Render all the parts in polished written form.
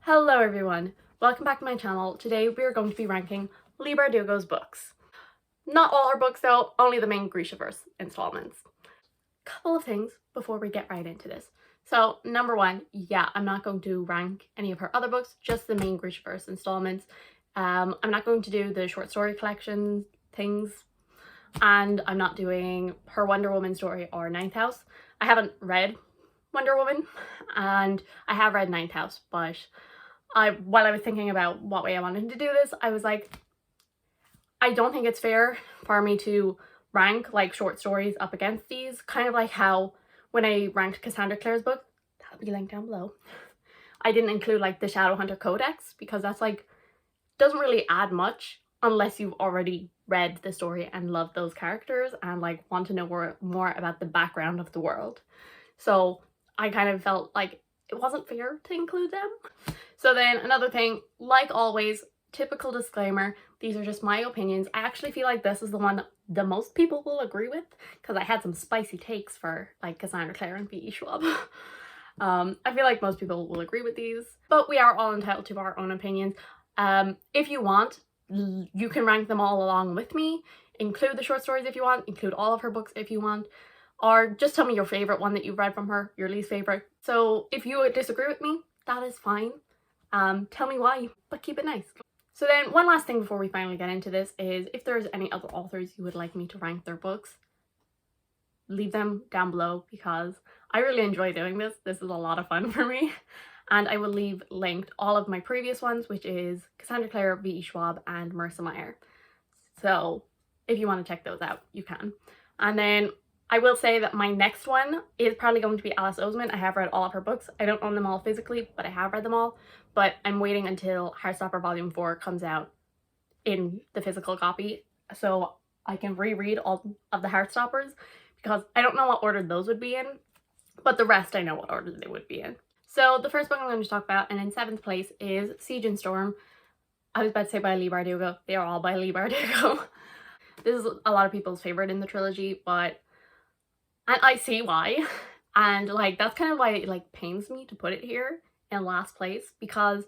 Hello everyone, welcome back to my channel. Today we are going to be ranking Leigh Bardugo's books. Not all her books though, only the main Grishaverse installments. Couple of things before we get right into this. So number one, yeah, I'm not going to rank any of her other books, just the main Grishaverse installments. I'm not going to do the short story collection things, and I'm not doing her Wonder Woman story or Ninth House. I haven't read Wonder Woman and I have read Ninth House, but while I was thinking about what way I wanted to do this, I was like, I don't think it's fair for me to rank like short stories up against these, kind of like how when I ranked Cassandra Clare's book, that'll be linked down below, I didn't include like the Shadowhunter Codex because that's like doesn't really add much unless you've already read the story and love those characters and like want to know more about the background of the world. So I kind of felt like it wasn't fair to include them. So then another thing, like always, typical disclaimer, these are just my opinions. I actually feel like this is the one that the most people will agree with because I had some spicy takes for like Cassandra Clare and V.E. Schwab. I feel like most people will agree with these, but we are all entitled to our own opinions. If you want, you can rank them all along with me, include the short stories if you want, include all of her books if you want, or just tell me your favorite one that you've read from her, your least favorite. So if you disagree with me, that is fine. Tell me why, but keep it nice. So then one last thing before we finally get into this is if there's any other authors you would like me to rank their books, leave them down below because I really enjoy doing this. This is a lot of fun for me. And I will leave linked all of my previous ones, which is Cassandra Clare, V.E. Schwab, and Marissa Meyer. So if you want to check those out, you can. And then I will say that my next one is probably going to be Alice Oseman. I have read all of her books. I don't own them all physically, but I have read them all. But I'm waiting until Heartstopper Volume 4 comes out in the physical copy so I can reread all of the Heartstoppers because I don't know what order those would be in, but the rest I know what order they would be in. So the first book I'm going to talk about, and in 7th place, is Siegen Storm. I was about to say by Leigh Bardugo. They are all by Leigh Bardugo. This is a lot of people's favorite in the trilogy, and I see why. And like that's kind of why it like pains me to put it here in last place because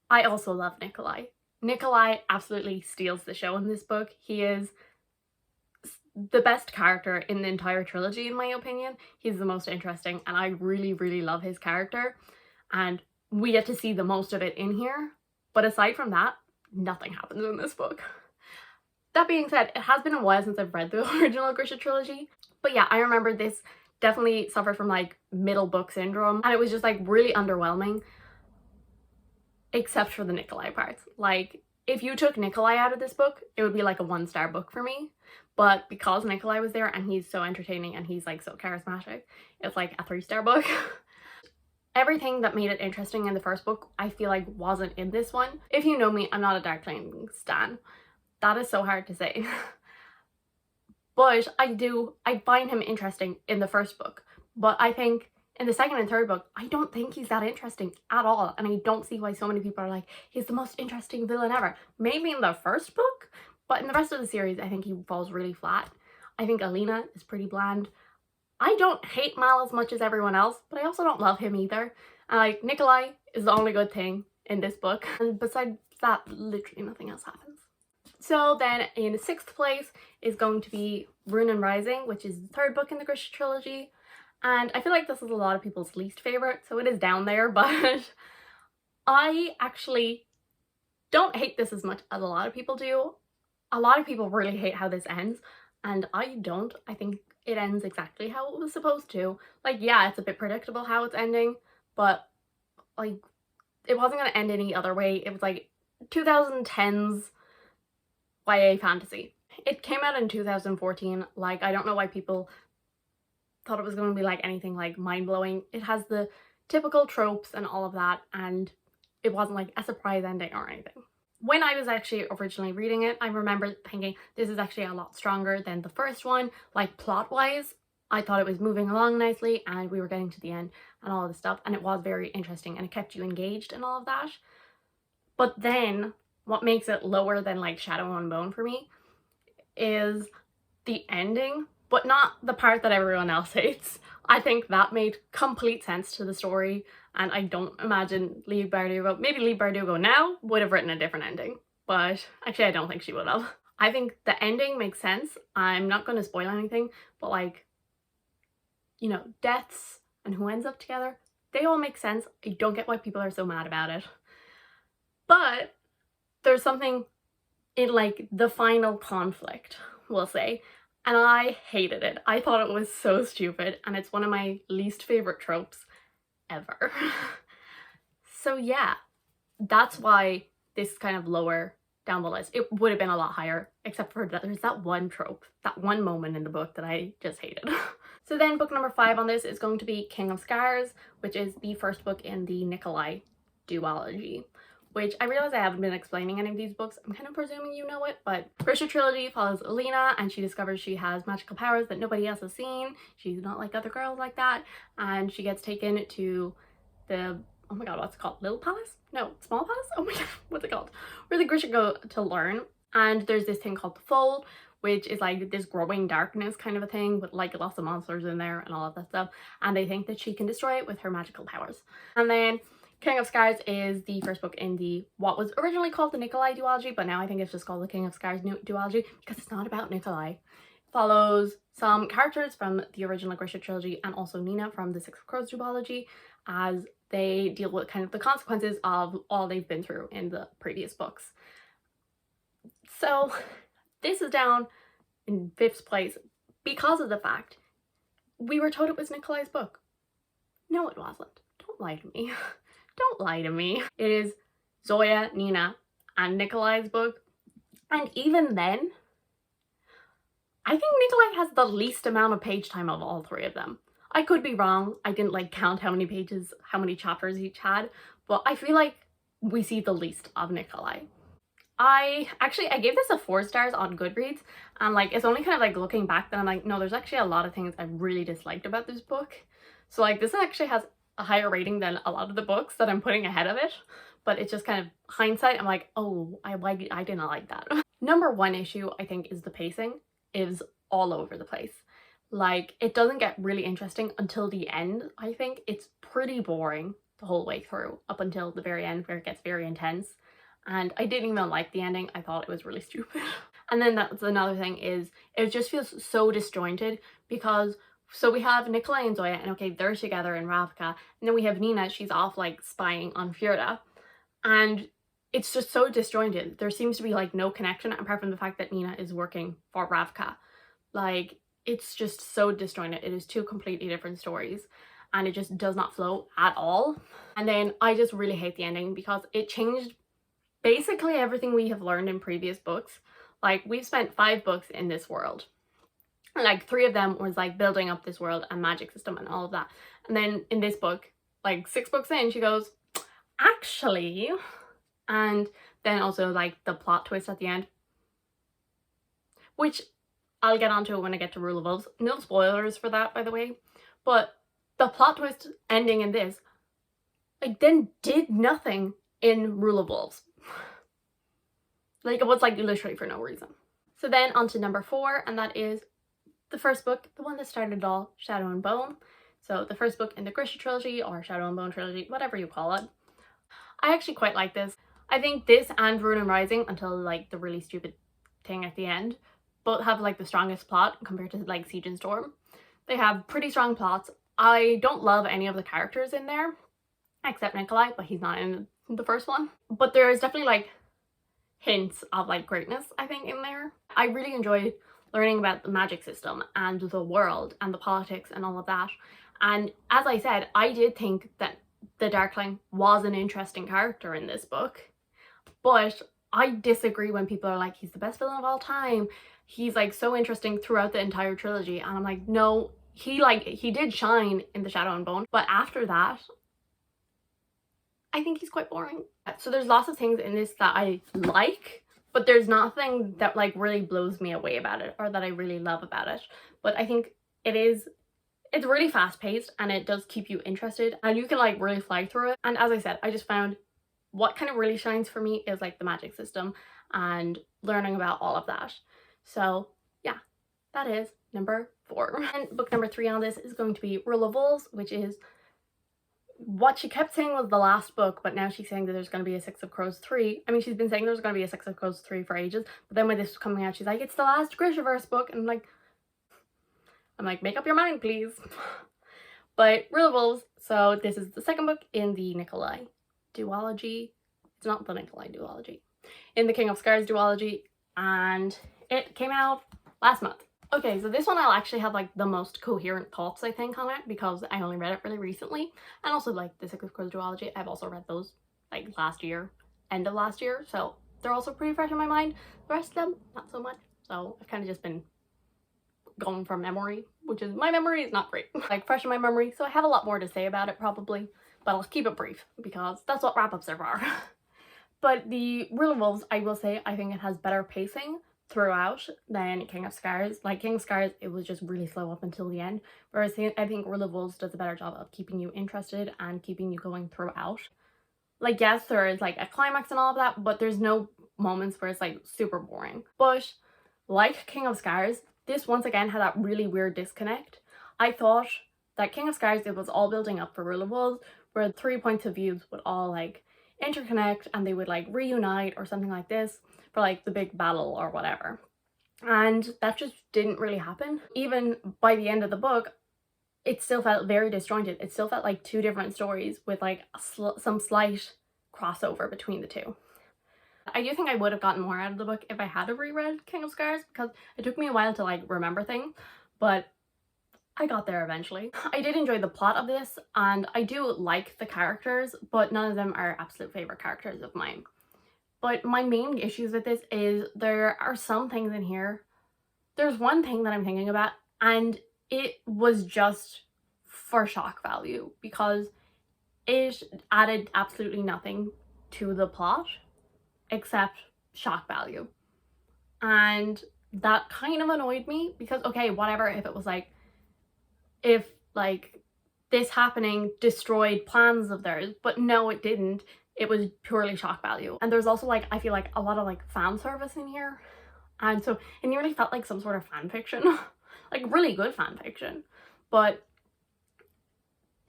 I also love Nikolai. Nikolai absolutely steals the show in this book. He is the best character in the entire trilogy in my opinion. He's the most interesting and I really, really love his character and we get to see the most of it in here. But aside from that, nothing happens in this book. That being said, it has been a while since I've read the original Grisha trilogy. But yeah, I remember this definitely suffered from like middle book syndrome and it was just like really underwhelming except for the Nikolai parts. Like if you took Nikolai out of this book, it would be like a 1-star book for me. But because Nikolai was there and he's so entertaining and he's like so charismatic, it's like a 3-star book. Everything that made it interesting in the first book, I feel like wasn't in this one. If you know me, I'm not a Darkling stan. That is so hard to say. But I find him interesting in the first book. But I think in the second and third book, I don't think he's that interesting at all. And I don't see why so many people are like, he's the most interesting villain ever. Maybe in the first book, but in the rest of the series, I think he falls really flat. I think Alina is pretty bland. I don't hate Mal as much as everyone else, but I also don't love him either. And like, Nikolai is the only good thing in this book. And besides that, literally nothing else happens. So then in 6th place is going to be Roan and Rising, which is the 3rd book in the Grisha trilogy. And I feel like this is a lot of people's least favorite, so it is down there, but I actually don't hate this as much as a lot of people do. A lot of people really hate how this ends, and I don't. I think it ends exactly how it was supposed to. Like, yeah, it's a bit predictable how it's ending, but like, it wasn't going to end any other way. It was like 2010s YA fantasy. It came out in 2014. Like, I don't know why people thought it was going to be like anything like mind-blowing. It has the typical tropes and all of that, and it wasn't like a surprise ending or anything. When I was actually originally reading it, I remember thinking this is actually a lot stronger than the first one. Like, plot-wise, I thought it was moving along nicely and we were getting to the end and all of the stuff, and it was very interesting and it kept you engaged and all of that. But then what makes it lower than like Shadow and Bone for me is the ending, but not the part that everyone else hates. I think that made complete sense to the story and I don't imagine Leigh Bardugo, maybe Leigh Bardugo now would have written a different ending, but actually I don't think she would have. I think the ending makes sense. I'm not going to spoil anything, but like, you know, deaths and who ends up together, they all make sense. I don't get why people are so mad about it. But there's something in like the final conflict, we'll say, and I hated it. I thought it was so stupid, and it's one of my least favorite tropes ever. So yeah, that's why this is kind of lower down the list. It would have been a lot higher, except for that there's that one trope, that one moment in the book that I just hated. So then book number 5 on this is going to be King of Scars, which is the first book in the Nikolai duology, which I realize I haven't been explaining any of these books. I'm kind of presuming you know it, but Grisha trilogy follows Alina, and she discovers she has magical powers that nobody else has seen. She's not like other girls like that, and she gets taken to the, oh my god, what's it called? Little Palace? No, Small Palace? Oh my god, what's it called? Where the Grisha go to learn. And there's this thing called the Fold, which is like this growing darkness kind of a thing with like lots of monsters in there and all of that stuff. And they think that she can destroy it with her magical powers. And then King of Scars is the first book in the what was originally called the Nikolai duology, but now I think it's just called the King of Scars duology because it's not about Nikolai. It follows some characters from the original Grisha trilogy and also Nina from the Six of Crows duology as they deal with kind of the consequences of all they've been through in the previous books. So this is down in 5th place because of the fact we were told it was Nikolai's book. No, it wasn't. Don't lie to me. Don't lie to me. It is Zoya, Nina, and Nikolai's book. And even then, I think Nikolai has the least amount of page time of all 3 of them. I could be wrong. I didn't like count how many pages, how many chapters each had, but I feel like we see the least of Nikolai. I gave this a 4 stars on Goodreads, and like it's only kind of like looking back that I'm like, no, there's actually a lot of things I really disliked about this book. So like this actually has a higher rating than a lot of the books that I'm putting ahead of it, but it's just kind of hindsight. I'm like, oh, I didn't like that. Number 1 issue I think is the pacing is all over the place. Like it doesn't get really interesting until the end. I think it's pretty boring the whole way through up until the very end where it gets very intense. And I didn't even like the ending. I thought it was really stupid. And then that's another thing is it just feels so disjointed because so we have Nikolai and Zoya and okay, they're together in Ravka, and then we have Nina, she's off like spying on Fjorda, and it's just so disjointed. There seems to be like no connection apart from the fact that Nina is working for Ravka. Like it's just so disjointed. It is 2 completely different stories and it just does not flow at all. And then I just really hate the ending because it changed basically everything we have learned in previous books. Like we've spent 5 books in this world. Like 3 of them was like building up this world and magic system and all of that. And then in this book, like 6 books in, she goes, actually, and then also like the plot twist at the end, which I'll get onto when I get to Rule of Wolves. No spoilers for that, by the way. But the plot twist ending in this, like, then did nothing in Rule of Wolves. Like, it was like literally for no reason. So then on to number 4, and that is the first book, the one that started it all, Shadow and Bone. So the first book in the Grisha trilogy or Shadow and Bone trilogy, whatever you call it. I actually quite like this. I think this and Roan and Rising, until like the really stupid thing at the end, both have like the strongest plot compared to like Siegen Storm. They have pretty strong plots. I don't love any of the characters in there, except Nikolai, but he's not in the first one. But there is definitely like hints of like greatness, I think, in there. I really enjoyed learning about the magic system and the world and the politics and all of that. And as I said, I did think that the Darkling was an interesting character in this book, but I disagree when people are like, he's the best villain of all time. He's like so interesting throughout the entire trilogy. And I'm like, no, he did shine in the Shadow and Bone, but after that, I think he's quite boring. So there's lots of things in this that I like, but there's nothing that like really blows me away about it or that I really love about it. But I think it's really fast paced and it does keep you interested and you can like really fly through it. And as I said, I just found what kind of really shines for me is like the magic system and learning about all of that. So yeah, that is number 4. And book number 3 on this is going to be Rule of Wolves, which is what she kept saying was the last book, but now she's saying that there's going to be a Six of Crows 3. I mean, she's been saying there's going to be a Six of Crows 3 for ages, but then when this was coming out, she's like, it's the last Grishaverse book, and I'm like, make up your mind, please. But Rule of Wolves, so this is the second book in the Nikolai duology. It's not the Nikolai duology. In the King of Scars duology, and it came out last month. Okay, so this one I'll actually have like the most coherent thoughts, I think, on it, because I only read it really recently. And also like the Six of Crows duology, I've also read those like last year, end of last year, so they're also pretty fresh in my mind. The rest of them, not so much. So I've kind of just been going from memory, which is, my memory is not great. Like fresh in my memory, so I have a lot more to say about it probably, but I'll keep it brief because that's what wrap-ups are for. But the Rule of Wolves, I will say, I think it has better pacing throughout than King of Scars. Like King of Scars, it was just really slow up until the end, whereas I think Rule of Wolves does a better job of keeping you interested and keeping you going throughout. Like, yes, there is like a climax and all of that, but there's no moments where it's like super boring. But like King of Scars, this once again had that really weird disconnect. I thought that King of Scars, it was all building up for Rule of Wolves, where 3 points of views would all like interconnect and they would like reunite or something like this for like the big battle or whatever. And that just didn't really happen. Even by the end of the book, it still felt very disjointed. It still felt like two different stories with like some slight crossover between the two. I do think I would have gotten more out of the book if I had reread King of Scars, because it took me a while to like remember things, but I got there eventually. I did enjoy the plot of this, and I do like the characters, but none of them are absolute favorite characters of mine. But my main issues with this is there are some things in here. There's one thing that I'm thinking about, and it was just for shock value because it added absolutely nothing to the plot except shock value. And that kind of annoyed me because, okay, whatever if it was like, if like this happening destroyed plans of theirs, but no, it didn't. It was purely shock value. And there's also like, I feel like a lot of like fan service in here, and so it nearly felt like some sort of fan fiction. Like really good fan fiction, but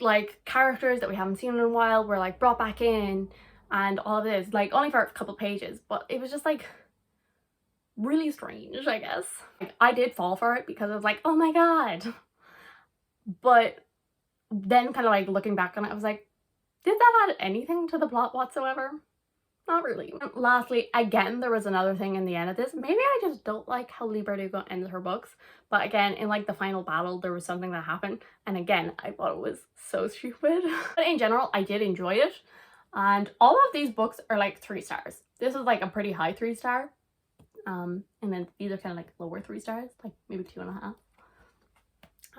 like characters that we haven't seen in a while were like brought back in and all of this, like only for a couple pages, but it was just like really strange, I guess. Like, I did fall for it because I was like, oh my god. But then kind of like looking back on it, I was like, did that add anything to the plot whatsoever? Not really. And lastly, again, there was another thing in the end of this. Maybe I just don't like how Leigh Bardugo ends her books. But again, in like the final battle, there was something that happened. And again, I thought it was so stupid. But in general, I did enjoy it. And all of these books are like 3 stars. This is like a pretty high 3-star. And then these are kind of like lower 3 stars, like maybe 2.5.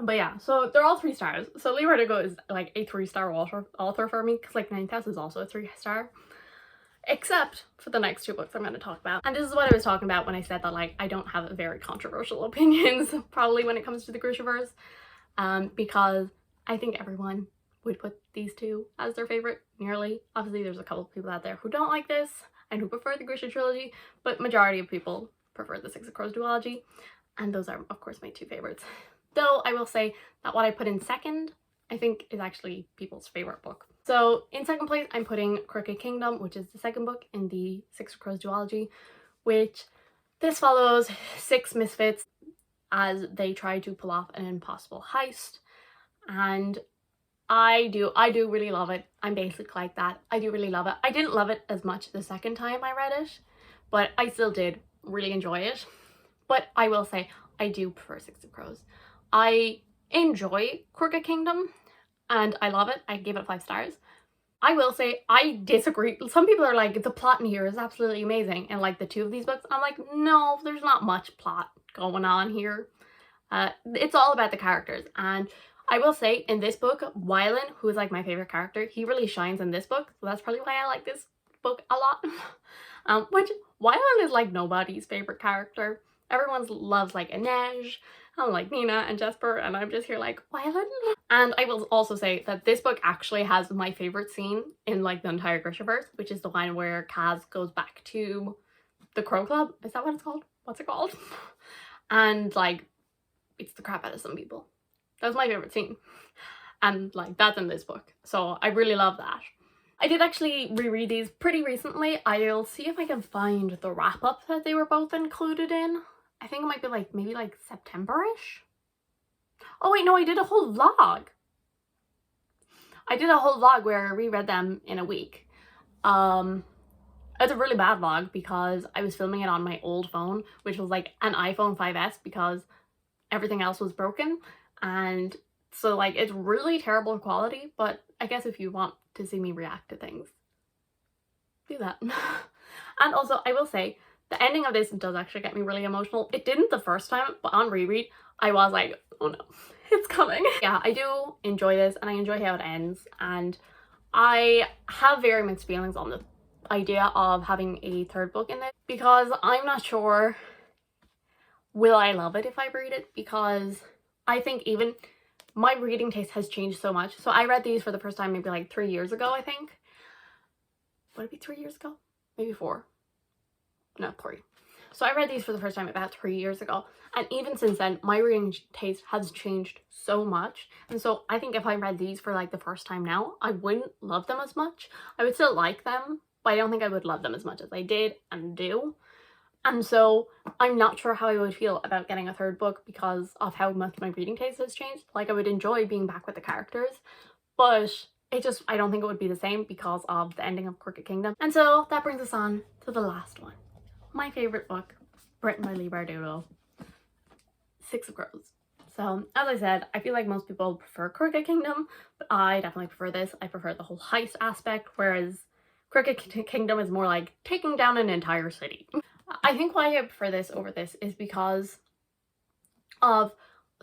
But yeah, so they're all 3 stars. So Leigh Bardugo is like a 3-star author for me, because like Ninth House is also a 3-star. Except for the next 2 books I'm going to talk about. And this is what I was talking about when I said that like I don't have very controversial opinions probably when it comes to the Grishaverse. Because I think everyone would put these 2 as their favorite, nearly. Obviously there's a couple of people out there who don't like this and who prefer the Grisha trilogy, but majority of people prefer the Six of Crows duology. And those are of course my 2 favorites. Though I will say that what I put in second, I think, is actually people's favorite book. So in second place, I'm putting Crooked Kingdom, which is the second book in the Six of Crows duology, which this follows 6 misfits as they try to pull off an impossible heist. And I do really love it. I'm basic like that. I do really love it. I didn't love it as much the second time I read it, but I still did really enjoy it. But I will say, I do prefer Six of Crows. I enjoy Crooked Kingdom and I love it. I gave it 5 stars. I will say I disagree. Some people are like, the plot in here is absolutely amazing, and like the 2 of these books, I'm like, no, there's not much plot going on here. It's all about the characters. And I will say in this book, Wylan, who is like my favorite character, he really shines in this book, so that's probably why I like this book a lot. Which Wylan is like nobody's favorite character. Everyone loves like Inej, and like Nina and Jesper, and I'm just here like, Wylan? And I will also say that this book actually has my favorite scene in like the entire Grishaverse, which is the one where Kaz goes back to the Crow Club. Is that what it's called? What's it called? And like, beats the crap out of some people. That was my favorite scene. and like that's in this book, so I really love that. I did actually reread these pretty recently. I'll see if I can find the wrap-up that they were both included in. I think it might be like maybe like September-ish. Oh wait, no, I did a whole vlog. I did a whole vlog where I reread them in a week. It's a really bad vlog because I was filming it on my old phone, which was like an iPhone 5S because everything else was broken, and so like it's really terrible quality, but I guess if you want to see me react to things, do that. And also I will say the ending of this does actually get me really emotional. It didn't the first time, but on reread I was like, oh no, it's coming. Yeah, I do enjoy this and I enjoy how it ends, and I have very mixed feelings on the idea of having a third book in it because I'm not sure will I love it if I read it, because I think even my reading taste has changed so much. So I read these for the first time maybe like 3 years ago, I think. Would it be 3 years ago? Maybe 4. No, 3. So I read these for the first time about 3 years ago, and even since then my reading taste has changed so much. And so I think if I read these for like the first time now, I wouldn't love them as much. I would still like them, but I don't think I would love them as much as I did and do. And so I'm not sure how I would feel about getting a third book because of how much my reading taste has changed. Like I would enjoy being back with the characters, but I don't think it would be the same because of the ending of Crooked Kingdom. And so that brings us on to the last one. My favorite book, written by Leigh Bardugo, Six of Crows. So as I said, I feel like most people prefer Crooked Kingdom, but I definitely prefer this. I prefer the whole heist aspect, whereas Crooked Kingdom is more like taking down an entire city. I think why I prefer this over this is because of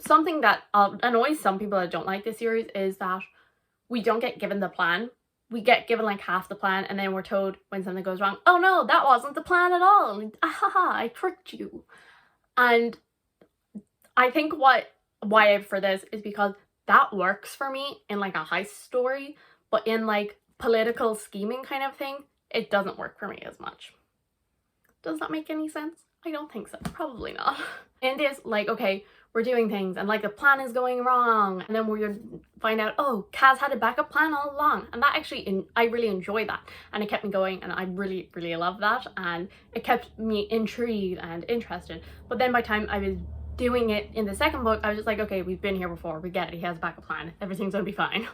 something that annoys some people that don't like this series, is that we don't get given the plan. We get given like half the plan and then we're told when something goes wrong, oh no, that wasn't the plan at all. Ahaha, I tricked you. And I think why I prefer this is because that works for me in like a heist story, but in like political scheming kind of thing, it doesn't work for me as much. Does that make any sense? I don't think so. Probably not. In this, like, okay, we're doing things and like the plan is going wrong, and then we find out, oh, Kaz had a backup plan all along, and that actually I really enjoyed that, and it kept me going, and I really love that, and it kept me intrigued and interested. But then by the time I was doing it in the second book, I was just like, okay, we've been here before, we get it, he has a backup plan, everything's gonna be fine.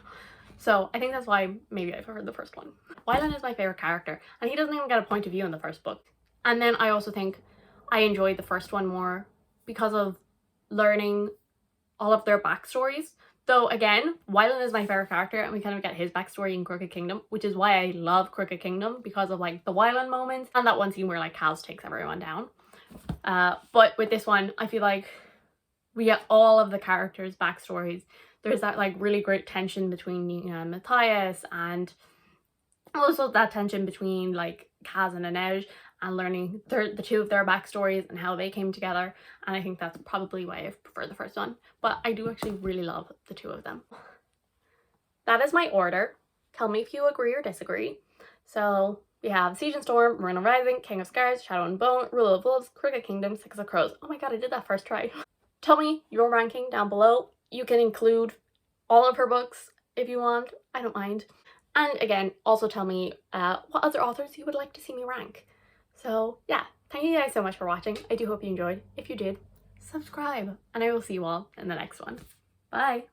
So I think that's why maybe I preferred the first one. Wylan is my favorite character, and he doesn't even get a point of view in the first book. And then I also think I enjoyed the first one more because of learning all of their backstories. Though again, Wylan is my favorite character and we kind of get his backstory in Crooked Kingdom, which is why I love Crooked Kingdom, because of like the Wylan moments and that one scene where like Kaz takes everyone down. But with this one, I feel like we get all of the characters' backstories. There's that like really great tension between Matthias, and also that tension between like Kaz and Inej, and learning the two of their backstories and how they came together. And I think that's probably why I prefer the first one. But I do actually really love the two of them. That is my order. Tell me if you agree or disagree. So we have Siegen Storm, Roan and Rising, King of Scars, Shadow and Bone, Rule of Wolves, Crooked Kingdom, Six of Crows. Oh my god, I did that first try. Tell me your ranking down below. You can include all of her books if you want. I don't mind. And again, also tell me what other authors you would like to see me rank. So yeah, thank you guys so much for watching. I do hope you enjoyed. If you did, subscribe, and I will see you all in the next one. Bye!